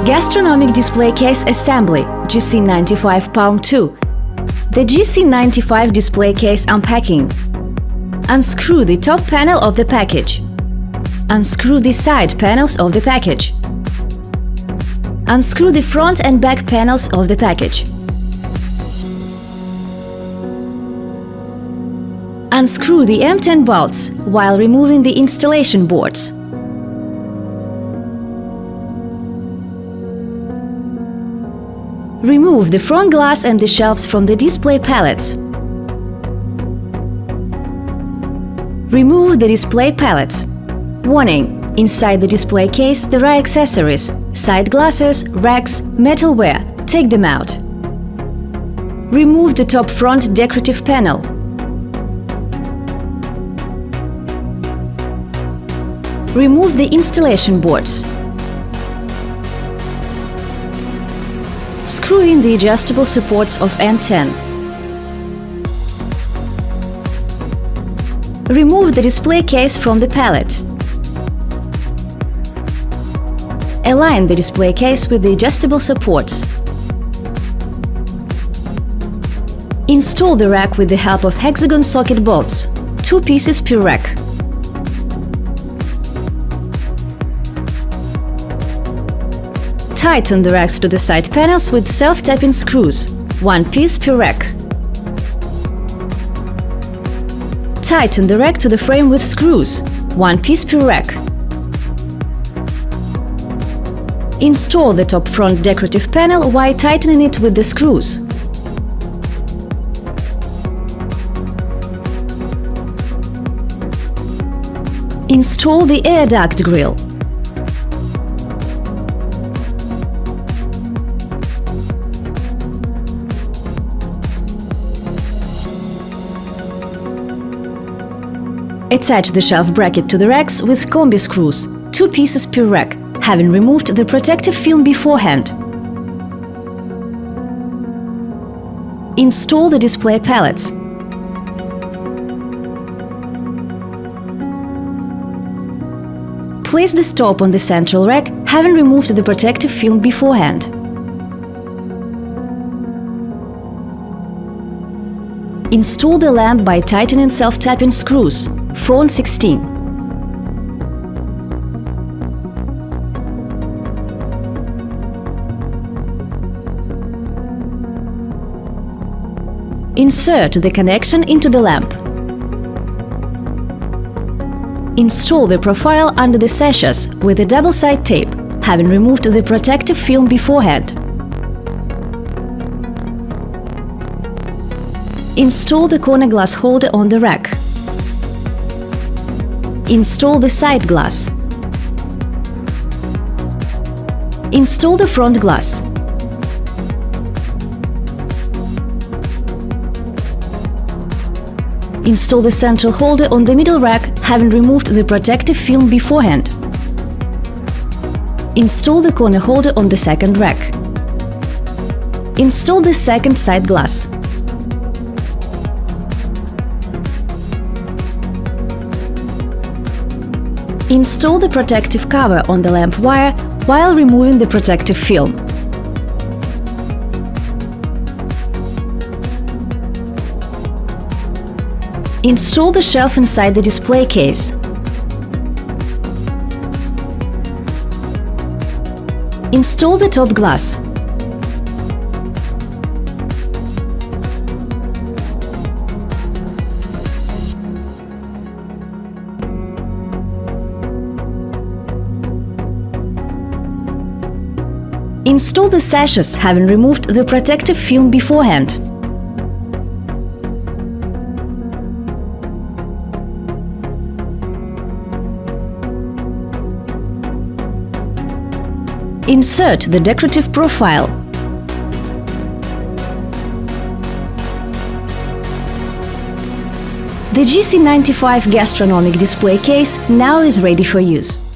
Gastronomic display case assembly GC95 Palm 2. The GC95 display case unpacking. Unscrew the top panel of the package. Unscrew the side panels of the package. Unscrew the front and back panels of the package. Unscrew the M10 bolts while removing the installation boards. Remove the front glass and the shelves from the display pallets. Remove the display pallets. Warning! Inside the display case there are accessories, side glasses, racks, metalware. Take them out. Remove the top front decorative panel. Remove the installation boards. Screw in the adjustable supports of M10. Remove the display case from the pallet. Align the display case with the adjustable supports. Install the rack with the help of hexagon socket bolts, 2 pieces per rack. Tighten the racks to the side panels with self-tapping screws, 1 piece per rack. Tighten the rack to the frame with screws, 1 piece per rack. Install the top front decorative panel while tightening it with the screws. Install the air duct grill. Attach the shelf bracket to the racks with combi screws, 2 pieces per rack, having removed the protective film beforehand. Install the display pallets. Place the stop on the central rack, having removed the protective film beforehand. Install the lamp by tightening self-tapping screws, 4 and 16. Insert the connection into the lamp. Install the profile under the sashes with a double-side tape, having removed the protective film beforehand. Install the corner glass holder on the rack. Install the side glass. Install the front glass. Install the central holder on the middle rack, having removed the protective film beforehand. Install the corner holder on the second rack. Install the second side glass. Install the protective cover on the lamp wire while removing the protective film. Install the shelf inside the display case. Install the top glass. Install the sashes, having removed the protective film beforehand. Insert the decorative profile. The GC95 gastronomic display case now is ready for use.